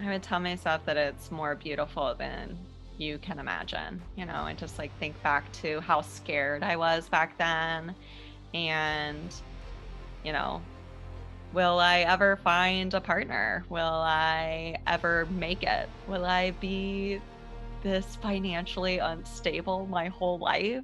I would tell myself that it's more beautiful than you can imagine, and just like think back to how scared I was back then. And, you know, will I ever find a partner? Will I ever make it? Will I be this financially unstable my whole life?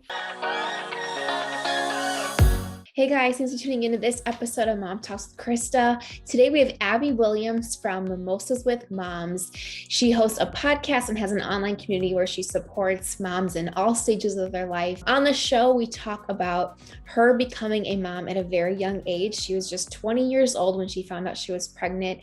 Hey guys, thanks for tuning into this episode of Mom Talks with Christa. Today we have Abbey Williams from Mimosas with Moms. She hosts a podcast and has an online community where she supports moms in all stages of their life. On the show, we talk about her becoming a mom at a very young age. She was just 20 years old when she found out she was pregnant,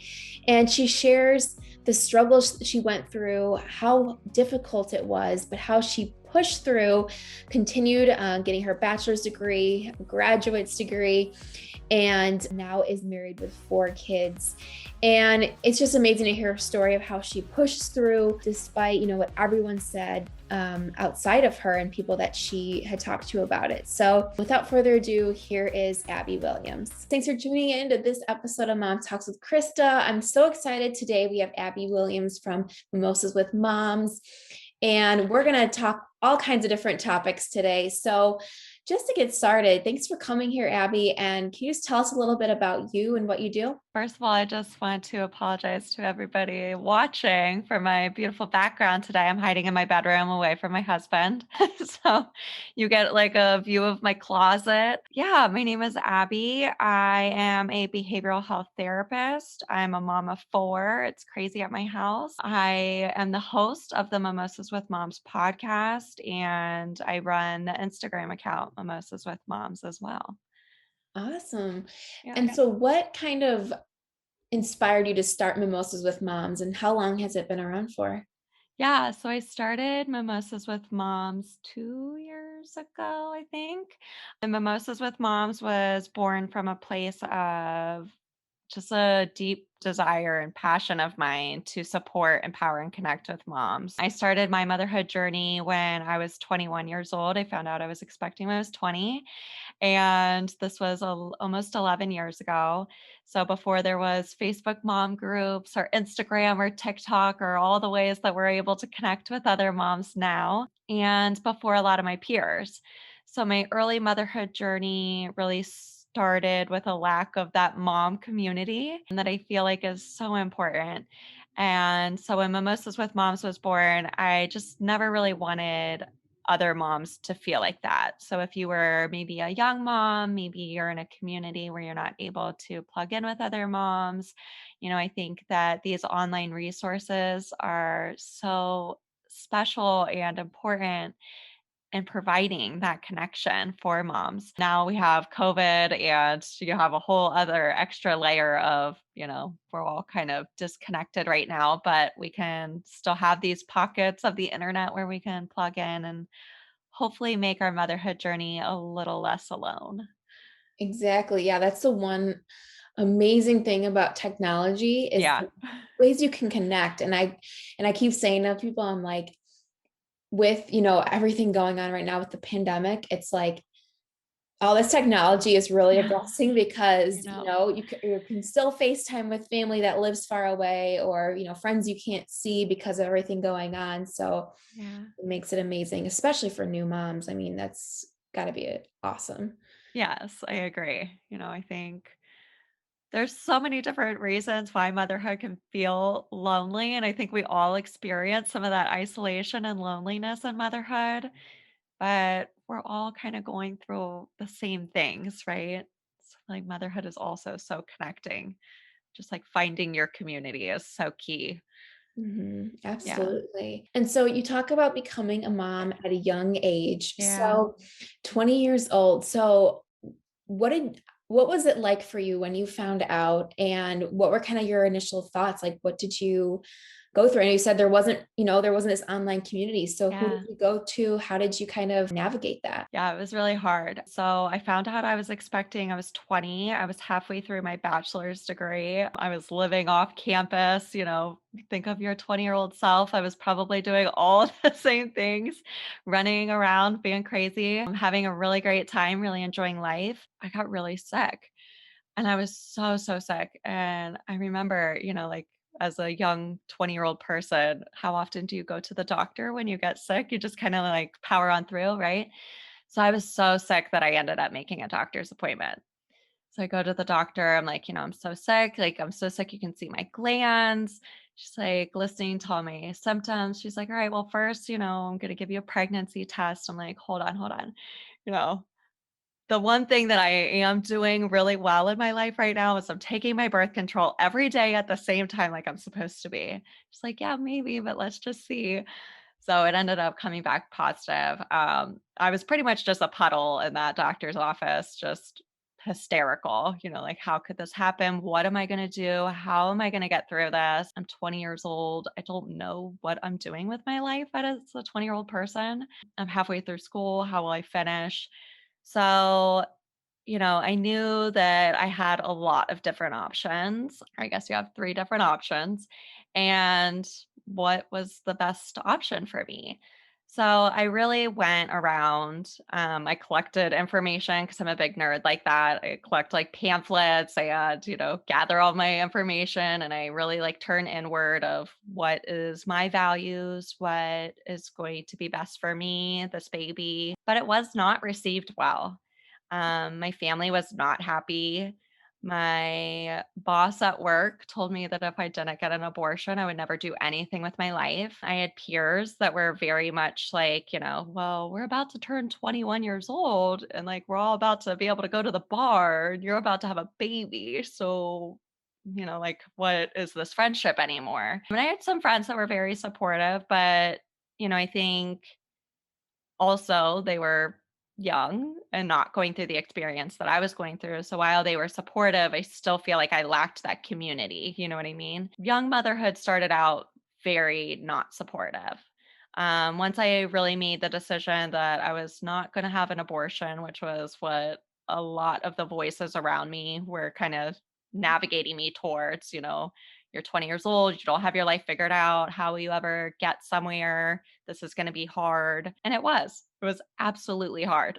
and she shares the struggles she went through, how difficult it was, but how she pushed through, continued getting her bachelor's degree, graduate's degree, and now is married with 4 kids. And it's just amazing to hear her story of how she pushed through despite, what everyone said outside of her and people that she had talked to about it. So without further ado, here is Abbey Williams. Thanks for tuning in to this episode of Mom Talks with Christa. I'm so excited. Today we have Abbey Williams from Mimosas with Moms, and we're going to talk all kinds of different topics today. So just to get started, thanks for coming here, Abbey. And can you just tell us a little bit about you and what you do? First of all, I just want to apologize to everybody watching for my beautiful background today. I'm hiding in my bedroom away from my husband. So you get like a view of my closet. Yeah, my name is Abbey. I am a behavioral health therapist. I'm a mom of 4. It's crazy at my house. I am the host of the Mimosas with Moms podcast, and I run the Instagram account Mimosas with Moms as well. Awesome. Yeah. And so what kind of inspired you to start Mimosas with Moms, and how long has it been around for? Yeah, so I started Mimosas with Moms 2 years ago, I think. And Mimosas with Moms was born from a place of just a deep desire and passion of mine to support, empower, and connect with moms. I started my motherhood journey when I was 21 years old. I found out I was expecting when I was 20. And this was almost 11 years ago. So before there was Facebook mom groups or Instagram or TikTok or all the ways that we're able to connect with other moms now, and before a lot of my peers. So my early motherhood journey really started with a lack of that mom community, and that I feel like is so important. And so when Mimosas with Moms was born, I just never really wanted other moms to feel like that. So if you were maybe a young mom, maybe you're in a community where you're not able to plug in with other moms, I think that these online resources are so special and important in providing that connection for moms. Now we have COVID, and you have a whole other extra layer of, we're all kind of disconnected right now, but we can still have these pockets of the internet where we can plug in and hopefully make our motherhood journey a little less alone. Exactly. Yeah, that's the one amazing thing about technology is Yeah. the ways you can connect. And I keep saying to people, I'm like, with everything going on right now with the pandemic, it's like all this technology is really a Yeah. blessing because know. you can still FaceTime with family that lives far away, or friends you can't see because of everything going on. So Yeah. it makes it amazing, especially for new moms. I mean, that's got to be awesome. Yes, I agree. I think there's so many different reasons why motherhood can feel lonely. And I think we all experience some of that isolation and loneliness in motherhood, but we're all kind of going through the same things, right? So like motherhood is also so connecting. Just like finding your community is so key. Yeah. Absolutely. And so you talk about becoming a mom at a young age. Yeah. So 20 years old. So what was it like for you when you found out, and what were kind of your initial thoughts? Like, what did you go through? And you said there wasn't this online community. So who did Yeah. you go to? How did you kind of navigate that? Yeah, it was really hard. So I found out I was expecting, I was 20. I was halfway through my bachelor's degree. I was living off campus, think of your 20-year-old self. I was probably doing all the same things, running around, being crazy, having a really great time, really enjoying life. I got really sick. And I was so, so sick. And I remember, like as a young 20-year-old person, how often do you go to the doctor when you get sick? You just kind of like power on through, right? So I was so sick that I ended up making a doctor's appointment. So I go to the doctor. I'm like, I'm so sick. Like, I'm so sick. You can see my glands. She's like listening to all my symptoms. She's like, all right, well, first, I'm going to give you a pregnancy test. I'm like, hold on, hold on. You know, the one thing that I am doing really well in my life right now is I'm taking my birth control every day at the same time, like I'm supposed to be. She's like, yeah, maybe, but let's just see. So it ended up coming back positive. I was pretty much just a puddle in that doctor's office, just hysterical, like, how could this happen? What am I going to do? How am I going to get through this? I'm 20 years old. I don't know what I'm doing with my life as a 20-year-old person. I'm halfway through school. How will I finish? So I knew that I had a lot of different options. I guess you have 3 different options, and what was the best option for me? So I really went around, I collected information because 'cause I'm a big nerd like that. I collect, like, pamphlets, I had, gather all my information, and I really, like, turn inward of what is my values, what is going to be best for me, this baby, but it was not received well. My family was not happy. My boss at work told me that if I didn't get an abortion, I would never do anything with my life. I had peers that were very much like, well, we're about to turn 21 years old and like we're all about to be able to go to the bar and you're about to have a baby. So, like, what is this friendship anymore? And I had some friends that were very supportive, but, I think also, they were young and not going through the experience that I was going through. So while they were supportive, I still feel like I lacked that community. You know what I mean? Young motherhood started out very not supportive. Once I really made the decision that I was not going to have an abortion, which was what a lot of the voices around me were kind of navigating me towards, you're 20 years old, you don't have your life figured out. How will you ever get somewhere? This is going to be hard. And it was. It was absolutely hard.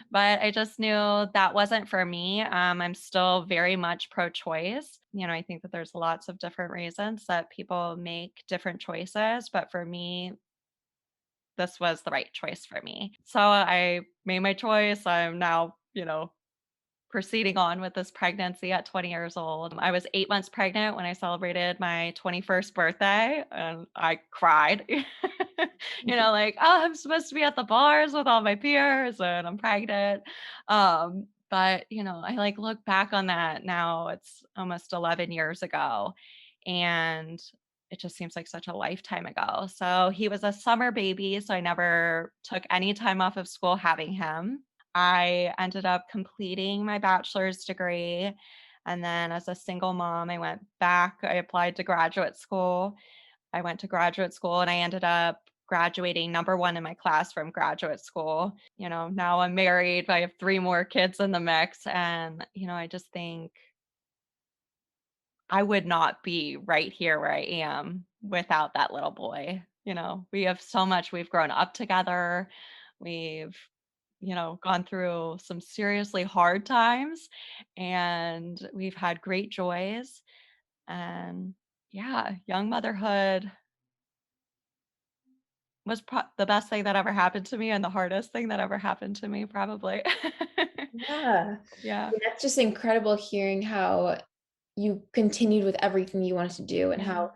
But I just knew that wasn't for me. I'm still very much pro choice. I think that there's lots of different reasons that people make different choices. But for me, this was the right choice for me. So I made my choice. I'm now, proceeding on with this pregnancy at 20 years old. I was 8 months pregnant when I celebrated my 21st birthday, and I cried. Like, "Oh, I'm supposed to be at the bars with all my peers, and I'm pregnant." But, I, like, look back on that now, it's almost 11 years ago, and it just seems like such a lifetime ago. So, he was a summer baby, so I never took any time off of school having him. I ended up completing my bachelor's degree. And then as a single mom, I went back. I applied to graduate school. I went to graduate school and I ended up graduating number one in my class from graduate school. Now I'm married. I have 3 more kids in the mix. And, I just think I would not be right here where I am without that little boy. We have so much. We've grown up together. We've gone through some seriously hard times and we've had great joys. And yeah, young motherhood was the best thing that ever happened to me and the hardest thing that ever happened to me, probably. Yeah. Yeah. Yeah, that's just incredible hearing how you continued with everything you wanted to do and Yeah. how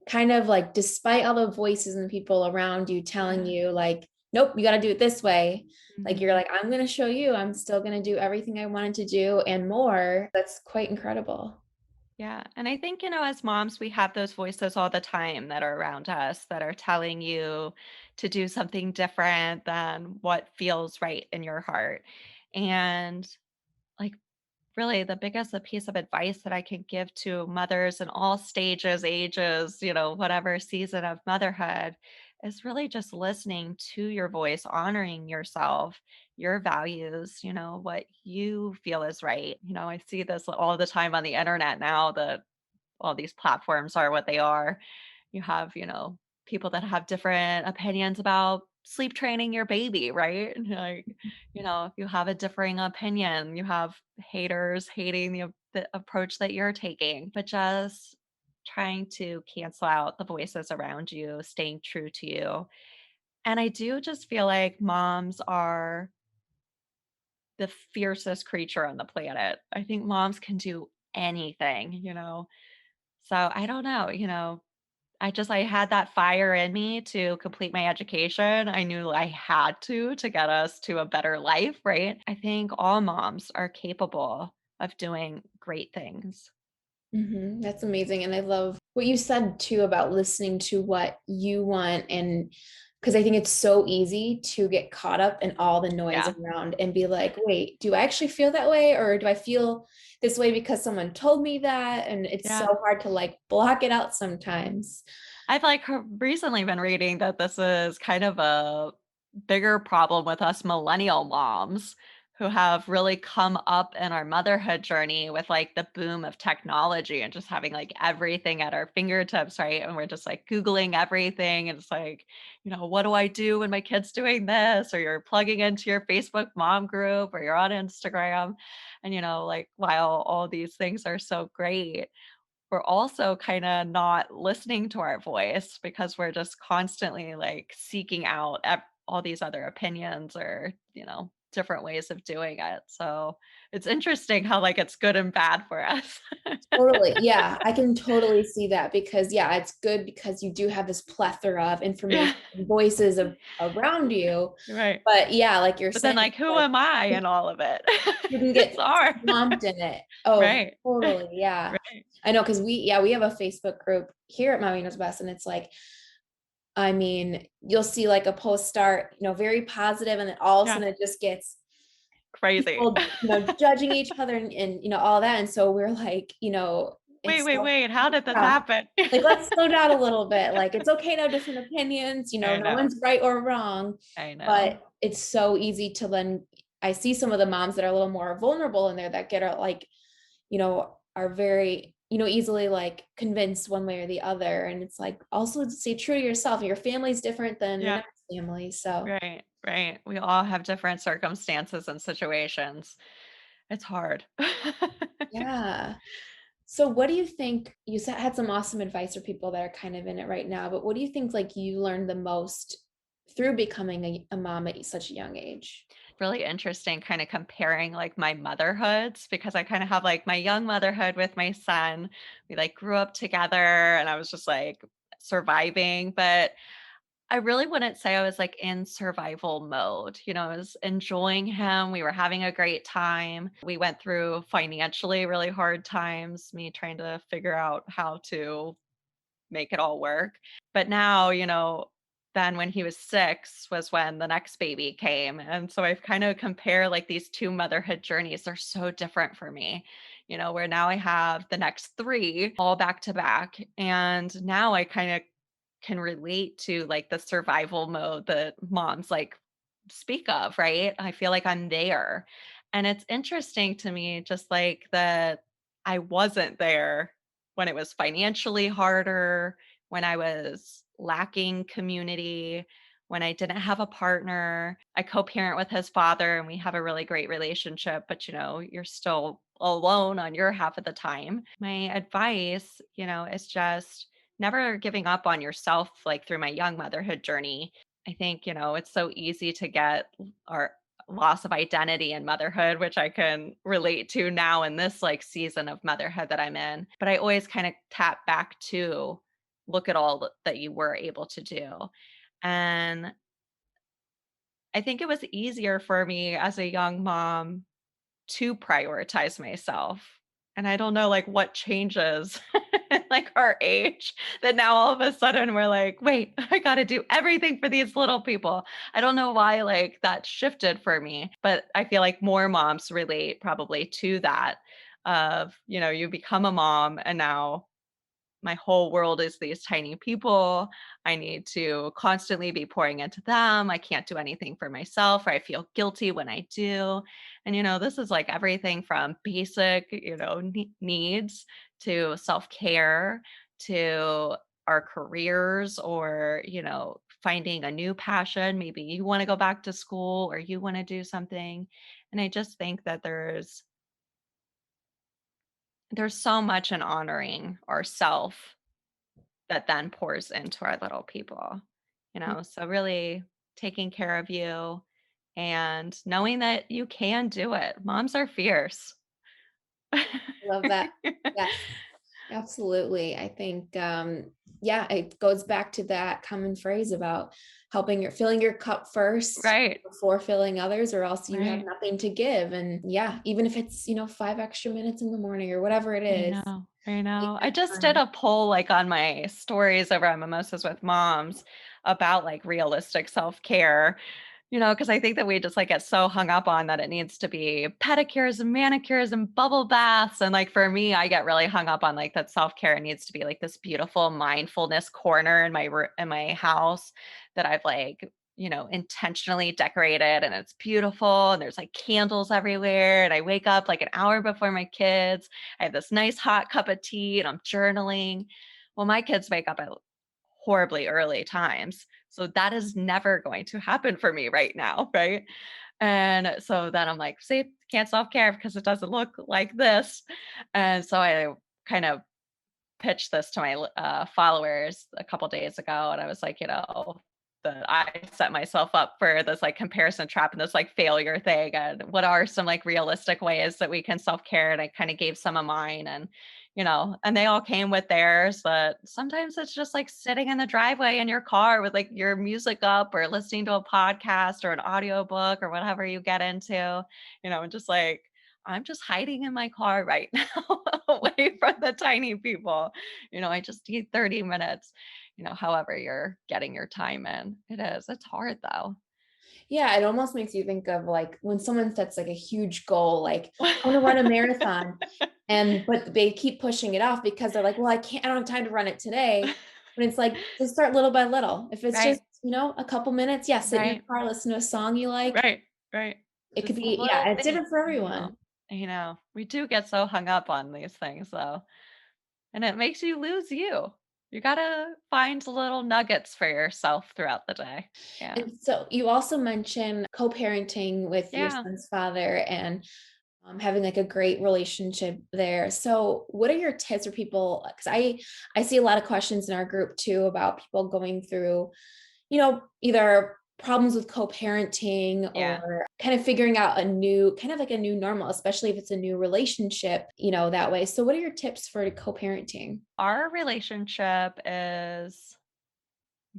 kind of like despite all the voices and people around you telling Yeah. you like, nope, you got to do it this way. Like you're Mhm. like, I'm going to show you, I'm still going to do everything I wanted to do and more. That's quite incredible. Yeah. And I think, as moms, we have those voices all the time that are around us that are telling you to do something different than what feels right in your heart. And like, really the biggest piece of advice that I can give to mothers in all stages, ages, whatever season of motherhood is really just listening to your voice, honoring yourself, your values, what you feel is right. I see this all the time on the internet now that all these platforms are what they are. You have, people that have different opinions about sleep training your baby, right? And like, if you have a differing opinion, you have haters hating the approach that you're taking. But just trying to cancel out the voices around you, staying true to you. And I do just feel like moms are the fiercest creature on the planet. I think moms can do anything, So I don't know, I had that fire in me to complete my education. I knew I had to get us to a better life, right? I think all moms are capable of doing great things. That's amazing. And I love what you said too about listening to what you want. And because I think it's so easy to get caught up in all the noise Yeah. around and be like, wait, do I actually feel that way? Or do I feel this way because someone told me that? And it's so Yeah. hard to like block it out sometimes. I've recently been reading that this is kind of a bigger problem with us millennial moms who have really come up in our motherhood journey with like the boom of technology and just having like everything at our fingertips, right? And we're just like Googling everything. And it's like, what do I do when my kid's doing this? Or you're plugging into your Facebook mom group or you're on Instagram. And, like while all these things are so great, we're also kinda not listening to our voice because we're just constantly, like, seeking out all these other opinions or, different ways of doing it. So, it's interesting how, like, it's good and bad for us. Totally. Yeah, I can totally see that because yeah, it's good because you do have this plethora of Yeah, information and voices around you. right. But yeah, like you're But then, saying, like, who like am I in all of it? you can It's get hard. swamped in it. Oh, Right. totally. Yeah. Right. I know because we have a Facebook group here at Mommy Knows Best, and it's like, I mean, you'll see like a post start, very positive, and then all of a Yeah. sudden it just gets Crazy. people, judging each other and all that. And so we're like, Wait, it's wait, so wait, how did this yeah. happen? Like, let's slow down a little bit. Like, it's okay to have different opinions, I no know. one's right or wrong. I know. But it's so easy to then I see some of the moms that are a little more vulnerable in there that get like, are very, easily like convinced one way or the other. And it's like also to stay true to yourself. Your family's different than the Yeah. next family. So Right, right. We all have different circumstances and situations. It's hard. yeah. So what do you think had some awesome advice for people that are kind of in it right now, but what do you think like you learned the most through becoming a mom at such a young age? Really interesting kind of comparing like my motherhoods because I kind of have like my young motherhood with my son. We like grew up together and I was just like surviving, but I really wouldn't say I was like in survival mode. I was enjoying him. We were having a great time. We went through financially really hard times, me trying to figure out how to make it all work. But now, then when he was 6 was when the next baby came. And so I've kind of compared like these two motherhood journeys. They're so different for me, where now I have the next 3 all back to back. And now I kind of can relate to like the survival mode that moms like speak of, right? I feel like I'm there. And it's interesting to me just like that I wasn't there when it was financially harder, when I was lacking community, when I didn't have a partner. I co-parent with his father and we have a really great relationship, but you're still alone on your half of the time. My advice, is just never giving up on yourself like through my young motherhood journey. I think, it's so easy to get our loss of identity in motherhood, which I can relate to now in this like season of motherhood that I'm in. But I always kind of tap back to look at all that you were able to do. And I think it was easier for me as a young mom to prioritize myself. And I don't know like what changes like our age that now all of a sudden we're like, wait, I got to do everything for these little people. I don't know why like that shifted for me, but I feel like more moms relate probably to that of, you become a mom and now my whole world is these tiny people. I need to constantly be pouring into them. I can't do anything for myself, or I feel guilty when I do. And, this is like everything from basic, needs to self care to our careers or, finding a new passion. Maybe you want to go back to school or you want to do something. And I just think that there's there's so much in honoring ourself that then pours into our little people, so really taking care of you and knowing that you can do it. Moms are fierce. Love that. Yes, absolutely. I think, yeah, it goes back to that common phrase about filling your cup first Right, before filling others, or else you have right. nothing to give. And yeah, even if it's, 5 extra minutes in the morning or whatever it I is, know, I make know. I that just did time. a poll, like, on my stories over at Mimosas with Moms about, like, realistic self-care, because I think that we just, like, get so hung up on that it needs to be pedicures and manicures and bubble baths, and, like, for me, I get really hung up on, like, that self-care needs to be, like, this beautiful mindfulness corner in my house that I've, like, intentionally decorated, and it's beautiful, and there's, like, candles everywhere, and I wake up, like, an hour before my kids. I have this nice hot cup of tea and I'm journaling. Well, my kids wake up at horribly early times. So that is never going to happen for me right now. Right. And so then I'm like, see, can't self care because it doesn't look like this. And so I kind of pitched this to my followers a couple days ago, and I was like, that I set myself up for this like comparison trap and this like failure thing. And what are some like realistic ways that we can self care? And I kind of gave some of mine, and they all came with theirs. But sometimes it's just like sitting in the driveway in your car with like your music up or listening to a podcast or an audiobook or whatever you get into, and just like I'm just hiding in my car right now away from the tiny people. I just need 30 minutes, however you're getting your time in. It is. It's hard though. Yeah, it almost makes you think of like when someone sets like a huge goal, like I want to run a marathon, but they keep pushing it off because they're like, well, I don't have time to run it today. But it's like just start little by little. If it's just, Right. a couple minutes, yeah, sit in your Right. car, listen to a song you like. Right. Right. It could Just be, yeah, little it's things. different for I know. everyone. We do get so hung up on these things though. And it makes you lose you. You gotta find little nuggets for yourself throughout the day. Yeah. And so you also mentioned co-parenting with your Yeah. son's father and having like a great relationship there. So, what are your tips for people? Because I see a lot of questions in our group too about people going through, either problems with co-parenting Yeah. or kind of figuring out a new normal, especially if it's a new relationship, that way. So, what are your tips for co-parenting? Our relationship is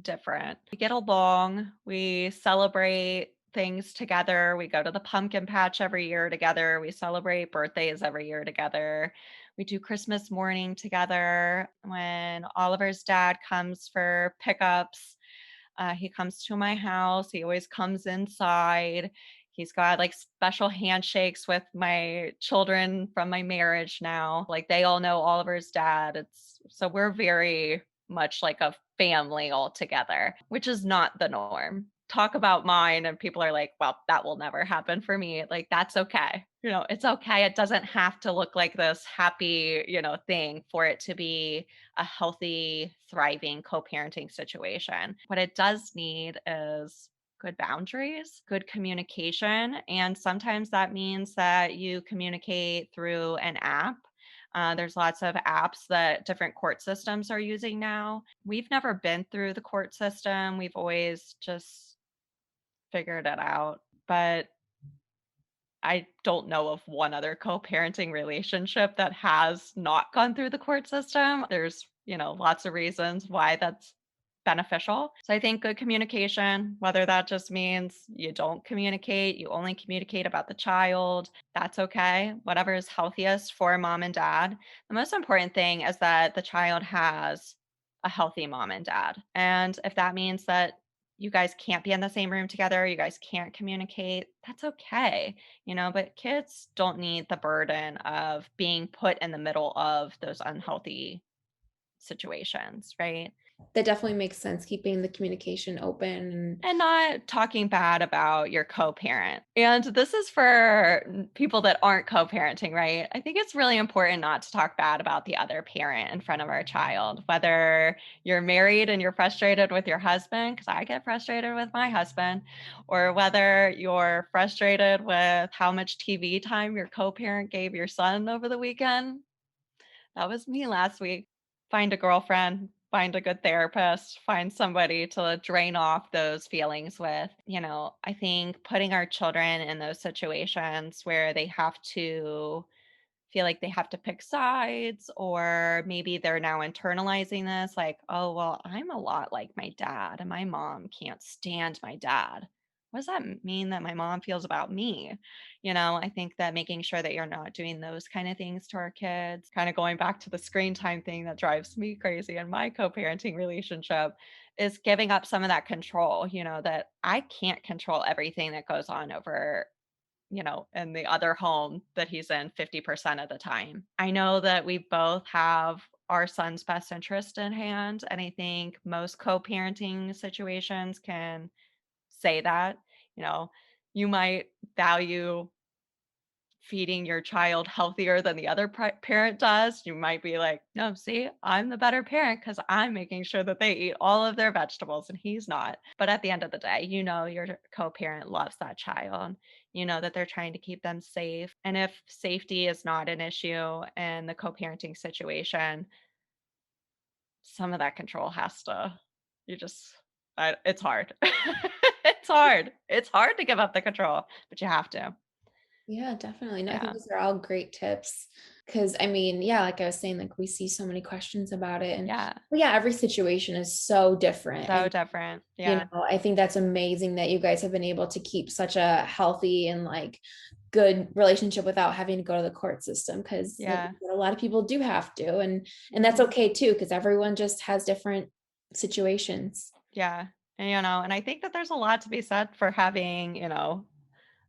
different. We get along, we celebrate things together. We go to the pumpkin patch every year together. We celebrate birthdays every year together. We do Christmas morning together. When Oliver's dad comes for pickups, he comes to my house. He always comes inside. He's got like special handshakes with my children from my marriage now. Like they all know Oliver's dad. It's so we're very much like a family all together, which is not the norm. Talk about mine, and people are like, well, that will never happen for me. Like, that's okay. It's okay. It doesn't have to look like this happy, thing for it to be a healthy, thriving co parenting situation. What it does need is good boundaries, good communication. And sometimes that means that you communicate through an app. There's lots of apps that different court systems are using now. We've never been through the court system, we've always just figured it out. But I don't know of one other co-parenting relationship that has not gone through the court system. There's, lots of reasons why that's beneficial. So I think good communication, whether that just means you don't communicate, you only communicate about the child, that's okay. Whatever is healthiest for mom and dad. The most important thing is that the child has a healthy mom and dad. And if that means that you guys can't be in the same room together, you guys can't communicate, that's okay, but kids don't need the burden of being put in the middle of those unhealthy situations, right? That definitely makes sense, keeping the communication open. And not talking bad about your co-parent. And this is for people that aren't co-parenting, right? I think it's really important not to talk bad about the other parent in front of our child, whether you're married and you're frustrated with your husband, because I get frustrated with my husband, or whether you're frustrated with how much TV time your co-parent gave your son over the weekend. That was me last week. Find a girlfriend, find a good therapist, find somebody to drain off those feelings with. I think putting our children in those situations where they have to feel like they have to pick sides, or maybe they're now internalizing this like, oh, well, I'm a lot like my dad and my mom can't stand my dad. What does that mean that my mom feels about me? I think that making sure that you're not doing those kind of things to our kids, kind of going back to the screen time thing that drives me crazy in my co parenting relationship, is giving up some of that control, that I can't control everything that goes on over in the other home that he's in 50% of the time. I know that we both have our son's best interest in hand. And I think most co parenting situations can say that. You know, you might value feeding your child healthier than the other parent does. You might be like, no, see, I'm the better parent because I'm making sure that they eat all of their vegetables and he's not. But at the end of the day, your co parent loves that child. You know that they're trying to keep them safe. And if safety is not an issue in the co parenting situation, some of that control has to, you just, it's hard. It's hard. It's hard to give up the control, but you have to. Yeah, definitely. No, I think Yeah. those are all great tips. Cause I mean, yeah, like I was saying, like we see so many questions about it. And Yeah. well, yeah, every situation is so different. So And different. Yeah. I think that's amazing that you guys have been able to keep such a healthy and like good relationship without having to go to the court system. Cause like Yeah. a lot of people do have to. And that's Mhm. okay too, because everyone just has different situations. Yeah. And I think that there's a lot to be said for having,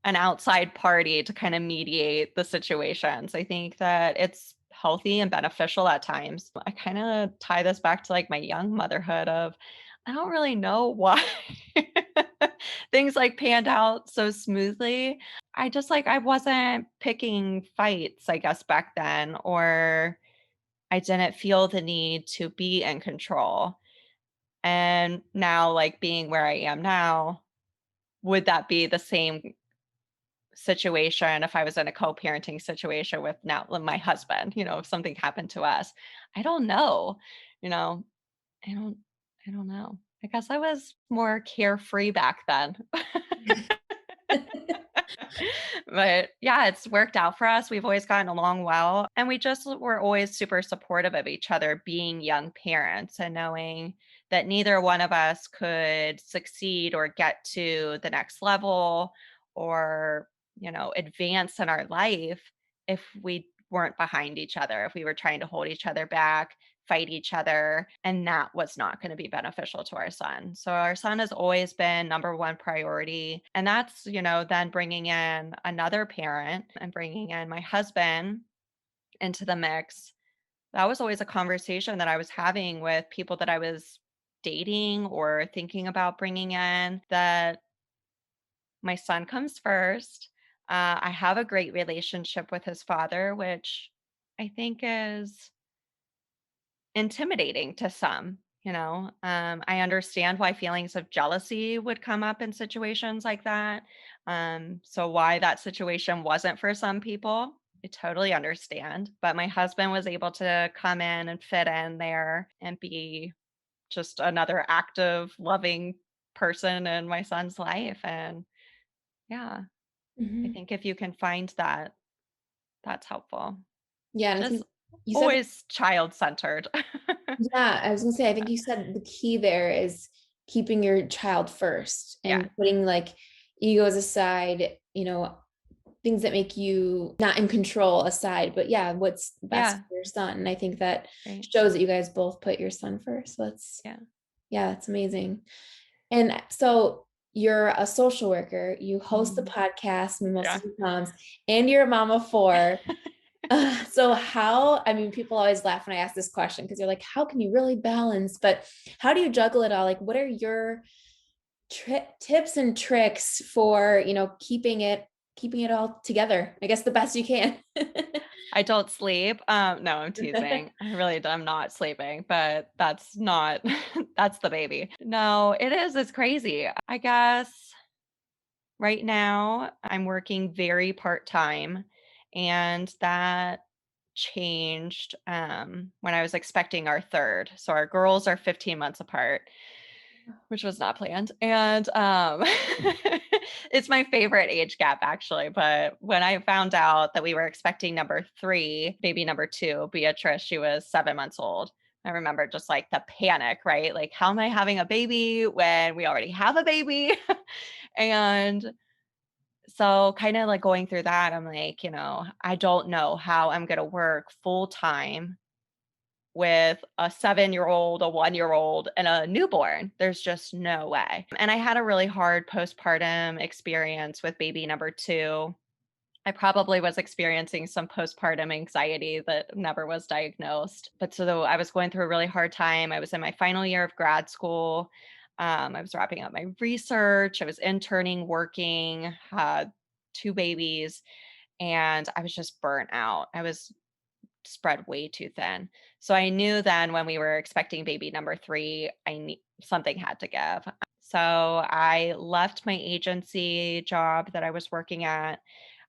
an outside party to kind of mediate the situations. I think that it's healthy and beneficial at times. I kind of tie this back to like my young motherhood of I don't really know why things like panned out so smoothly. I wasn't picking fights, I guess back then, or I didn't feel the need to be in control. And now, like being where I am now, would that be the same situation if I was in a co-parenting situation with now my husband? If something happened to us, I don't know. You know, I don't, I don't know. I guess I was more carefree back then. But yeah, it's worked out for us. We've always gotten along well. And we just were always super supportive of each other being young parents and knowing that neither one of us could succeed or get to the next level or, advance in our life if we weren't behind each other, if we were trying to hold each other back, fight each other, and that was not going to be beneficial to our son. So our son has always been number one priority, and that's, then bringing in another parent and bringing in my husband into the mix. That was always a conversation that I was having with people that I was dating or thinking about bringing in, that my son comes first. I have a great relationship with his father, which I think is intimidating to some. I understand why feelings of jealousy would come up in situations like that. So why that situation wasn't for some people, I totally understand. But my husband was able to come in and fit in there and be just another active, loving person in my son's life. And yeah, I Mhm. think if you can find that, that's helpful. Yeah, and I Just think you said, always child centered. yeah, I was gonna say, I think you said the key there is keeping your child first Yeah. and putting like egos aside, things that make you not in control aside, but yeah, what's best Yeah. for your son. And I think that Right. shows that you guys both put your son first. So Yeah. yeah, that's amazing. And so you're a social worker, you host the Mhm. podcast, Yeah. Mimosas with Moms, and you're a mom of four. So I mean, people always laugh when I ask this question because you're like, how can you really balance? But how do you juggle it all? Like, what are your tips and tricks for, keeping it all together? I guess the best you can. I don't sleep. No, I'm teasing. I'm not sleeping, but that's not that's the baby. No, it is. It's crazy. I guess right now I'm working very part-time, and that changed when I was expecting our third. So our girls are 15 months apart, which was not planned. And it's my favorite age gap actually. But when I found out that we were expecting number three, baby number two, Beatrice, she was 7 months old. I remember just like the panic, right? Like, how am I having a baby when we already have a baby? And so kind of like going through that, I'm like, I don't know how I'm going to work full time with a 7-year old, a 1-year old, and a newborn. There's just no way. And I had a really hard postpartum experience with baby number two. I probably was experiencing some postpartum anxiety that never was diagnosed. But so I was going through a really hard time. I was in my final year of grad school. I was wrapping up my research. I was interning, working, had two babies, and I was just burnt out. I was spread way too thin. So I knew then when we were expecting baby number three, something had to give. So I left my agency job that I was working at.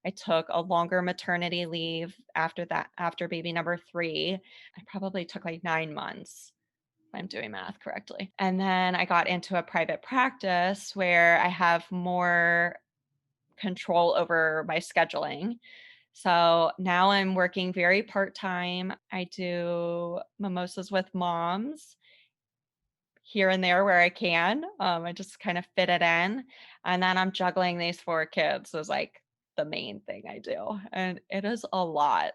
I took a longer maternity leave after that, after baby number three. I probably took like 9 months, if I'm doing math correctly. And then I got into a private practice where I have more control over my scheduling. So now I'm working very part time. I do mimosas with moms here and there where I can. I just kind of fit it in. And then I'm juggling these four kids is like the main thing I do. And it is a lot.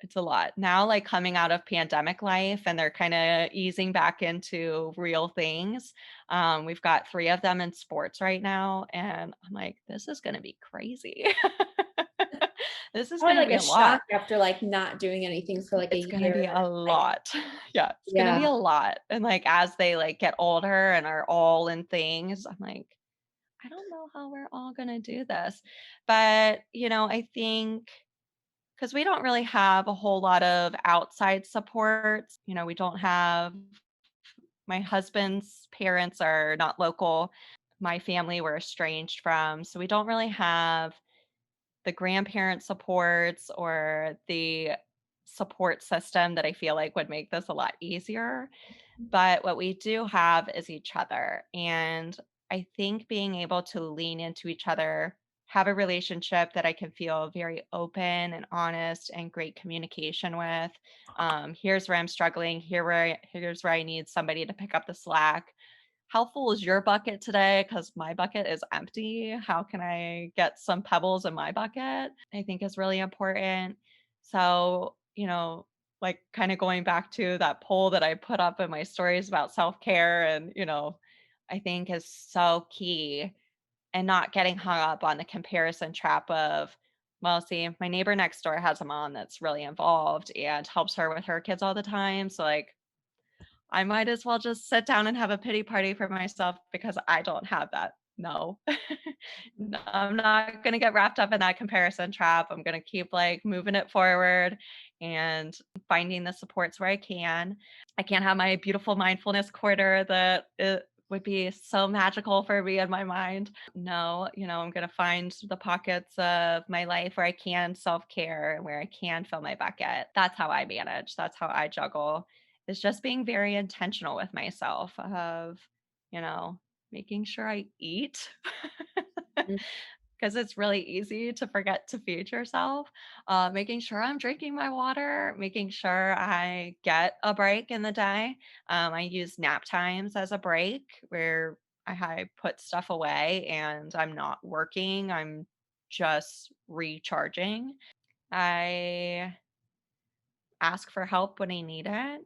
It's a lot. Now, like coming out of pandemic life and they're kind of easing back into real things. We've got three of them in sports right now. And I'm like, this is going to be crazy. This is Probably going to like be a a lot. shock after like not doing anything for like a It's gonna year. be a Like, lot. Yeah, it's gonna be yeah. a lot. And, like, as they, like, get older and are all in things, I'm like, "I don't know how we're all gonna do this." But, I think because we don't really have a whole lot of outside supports, we don't have my husband's parents are not local. My family we're estranged from, so we don't really have the grandparent supports or the support system that I feel like would make this a lot easier. But what we do have is each other. And I think being able to lean into each other, have a relationship that I can feel very open and honest and great communication with. Here's where I'm struggling. Here's where I need somebody to pick up the slack. How full is your bucket today? Because my bucket is empty. How can I get some pebbles in my bucket? I think is really important. So, like kind of going back to that poll that I put up in my stories about self care and, I think is so key and not getting hung up on the comparison trap of, well, see, my neighbor next door has a mom that's really involved and helps her with her kids all the time. So, like, I might as well just sit down and have a pity party for myself because I don't have that. No. No, I'm not going to get wrapped up in that comparison trap. I'm going to keep like moving it forward and finding the supports where I can. I can't have my beautiful mindfulness quarter that it would be so magical for me in my mind. No, I'm going to find the pockets of my life where I can self care and where I can fill my bucket. That's how I manage. That's how I juggle is just being very intentional with myself of, you know, making sure I eat Mhm. because it's really easy to forget to feed yourself. Making sure I'm drinking my water, making sure I get a break in the day. I use nap times as a break where I put stuff away and I'm not working. I'm just recharging. I ask for help when I need it.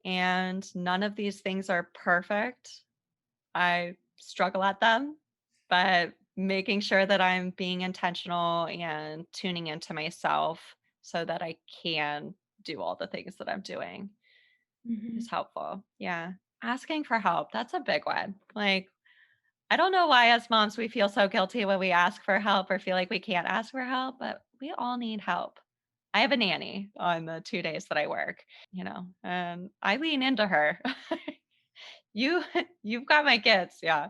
And none of these things are perfect. I struggle at them, but making sure that I'm being intentional and tuning into myself so that I can do all the things that I'm doing is Mhm. helpful. Yeah. Asking for help, that's a big one. Like, I don't know why as moms we feel so guilty when we ask for help or feel like we can't ask for help, but we all need help. I have a nanny on the 2 days that I work, and I lean into her. You you've got my kids, yeah.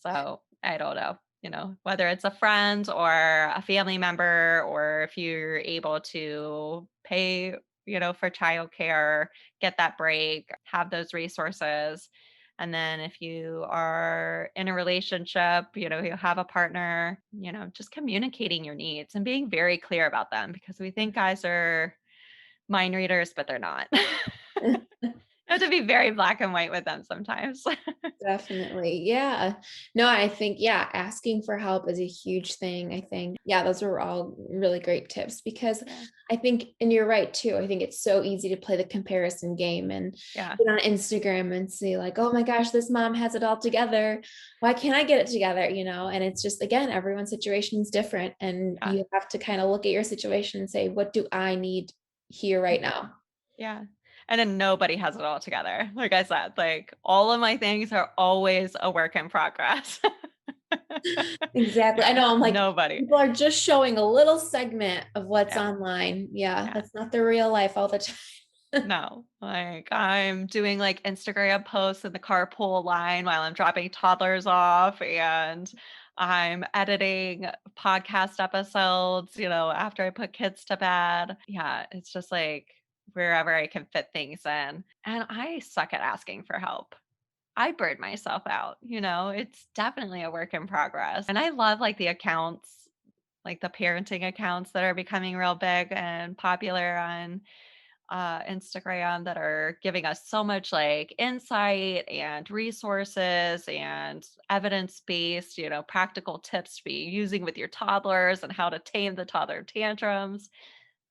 So, I don't know, whether it's a friend or a family member or if you're able to pay for childcare, get that break, have those resources. And then if you are in a relationship, you have a partner, just communicating your needs and being very clear about them, because we think guys are mind readers, but they're not. You have to be very black and white with them sometimes. Definitely. Yeah. No, I think, yeah, asking for help is a huge thing. I think, yeah, those are all really great tips because Yeah. I think, and you're right too. I think it's so easy to play the comparison game and Yeah. get on Instagram and see like, oh my gosh, this mom has it all together. Why can't I get it together? And it's just, again, everyone's situation is different. And Yeah. you have to kind of look at your situation and say, what do I need here right now? Yeah. And then nobody has it all together. Like I said, like all of my things are always a work in progress. Exactly. I know. I'm like, Nobody. people are just showing a little segment of what's Yeah. online. Yeah, Yeah. that's not the real life all the time. No. Like I'm doing like Instagram posts in the carpool line while I'm dropping toddlers off, and I'm editing podcast episodes, after I put kids to bed. Yeah. It's just like wherever I can fit things in. And I suck at asking for help. I burn myself out, it's definitely a work in progress. And I love like the accounts, like the parenting accounts that are becoming real big and popular on Instagram, that are giving us so much like insight and resources and evidence based, practical tips to be using with your toddlers and how to tame the toddler tantrums.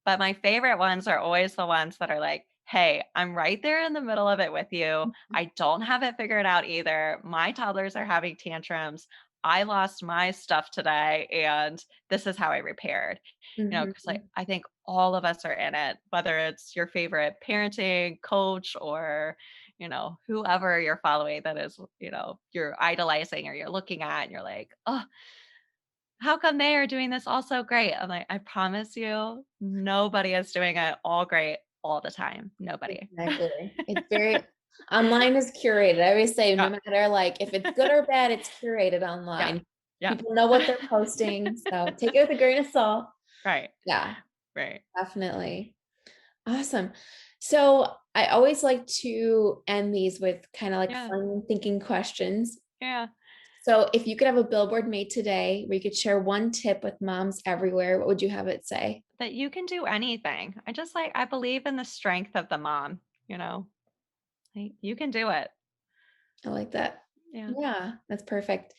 But my favorite ones are always the ones that are like, hey, I'm right there in the middle of it with you. I don't have it figured out either. My toddlers are having tantrums. I lost my stuff today, and this is how I repaired. Because like Mhm. I think all of us are in it, whether it's your favorite parenting coach or, whoever you're following that is, you're idolizing or you're looking at and you're like, oh, how come they are doing this all so great? I'm like, I promise you, nobody is doing it all great all the time. Nobody. Exactly. It's very online is curated. I always say no Yeah. matter like if it's good or bad, it's curated Yeah. online. Yeah. People know what they're posting. So take it with a grain of salt. Right. Yeah, Right. definitely. Awesome. So I always like to end these with kind of like Yeah. fun thinking questions. Yeah. So if you could have a billboard made today where you could share one tip with moms everywhere, what would you have it say? That you can do anything. I believe in the strength of the mom, like you can do it. I like that. Yeah. Yeah, that's perfect.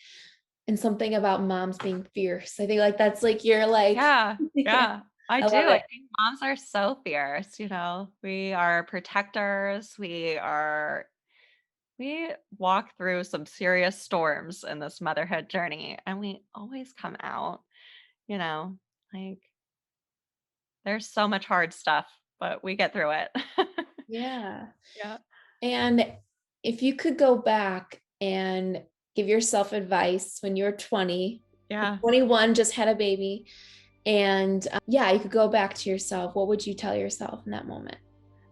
And something about moms being fierce. I think like that's like you're like, Yeah. yeah, Yeah. I I do. love I it. think moms are so fierce, We are protectors. We walk through some serious storms in this motherhood journey, and we always come out, you know, like there's so much hard stuff, but we get through it. Yeah. Yeah. And if you could go back and give yourself advice when you're 20, Yeah. 21, just had a baby, and yeah, you could go back to yourself, what would you tell yourself in that moment?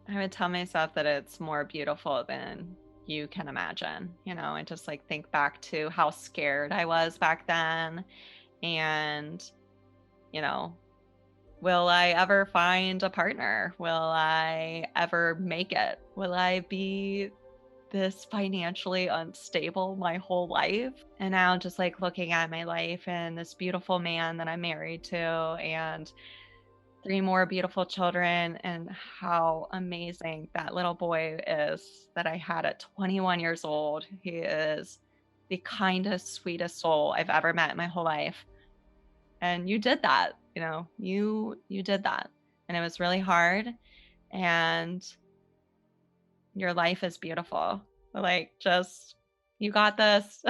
I would tell myself that it's more beautiful than you can imagine, and just like think back to how scared I was back then. And, you know, will I ever find a partner? Will I ever make it? Will I be this financially unstable my whole life? And now just like looking at my life and this beautiful man that I'm married to and three more beautiful children, and how amazing that little boy is that I had at 21 years old. He is the kindest, sweetest soul I've ever met in my whole life. And you did that, you did that. And it was really hard, and your life is beautiful. Like, just, you got this.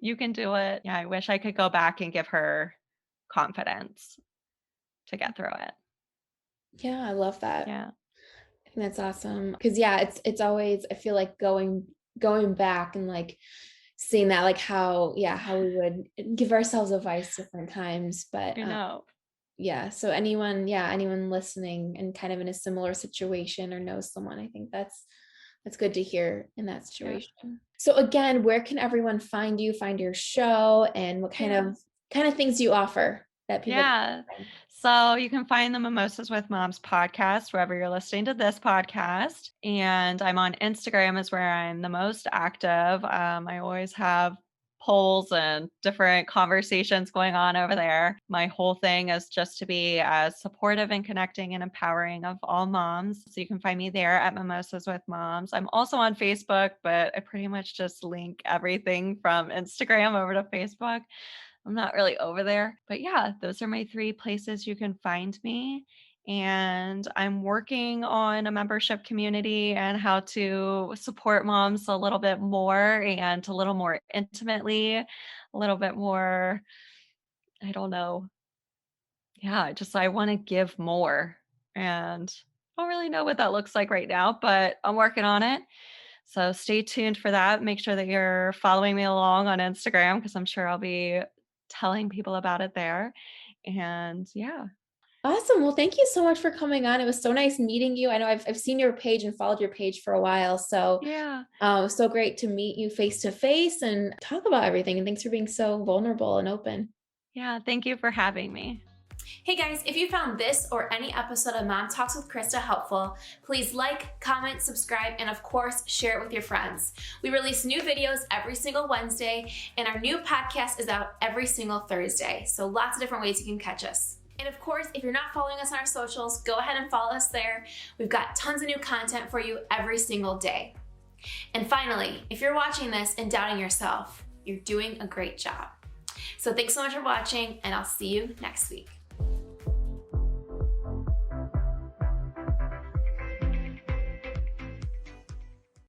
You can do it. Yeah, I wish I could go back and give her confidence to get through it. Yeah, I love that. Yeah. I think that's awesome. Cause yeah, it's always I feel like going back and like seeing that like how yeah, how we would give ourselves advice different times. But You know. yeah, so anyone listening and kind of in a similar situation or knows someone, I think that's good to hear in that Yeah. situation. So again, where can everyone find you, find your show, and what kind Yeah. of things you offer that people can Yeah. find? So you can find the Mimosas with Moms podcast wherever you're listening to this podcast. And I'm on Instagram is where I'm the most active. I always have polls and different conversations going on over there. My whole thing is just to be as supportive and connecting and empowering of all moms. So you can find me there at Mimosas with Moms. I'm also on Facebook, but I pretty much just link everything from Instagram over to Facebook. I'm not really over there. But yeah, those are my three places you can find me. And I'm working on a membership community and how to support moms a little bit more and a little more intimately, a little bit more, I don't know. Yeah, just I want to give more. And I don't really know what that looks like right now, but I'm working on it. So stay tuned for that. Make sure that you're following me along on Instagram because I'm sure I'll be telling people about it there. And yeah, Awesome. Well, thank you so much for coming on. It was so nice meeting you. I know I've seen your page and followed your page for a while. So yeah, it was so great to meet you face to face and talk about everything. And thanks for being so vulnerable and open. yeah. Thank you for having me. Hey guys, if you found this or any episode of Mom Talks with Christa helpful, please like, comment, subscribe, and of course, share it with your friends. We release new videos every single Wednesday, and our new podcast is out every single Thursday. So lots of different ways you can catch us. And of course, if you're not following us on our socials, go ahead and follow us there. We've got tons of new content for you every single day. And finally, if you're watching this and doubting yourself, you're doing a great job. So thanks so much for watching, and I'll see you next week.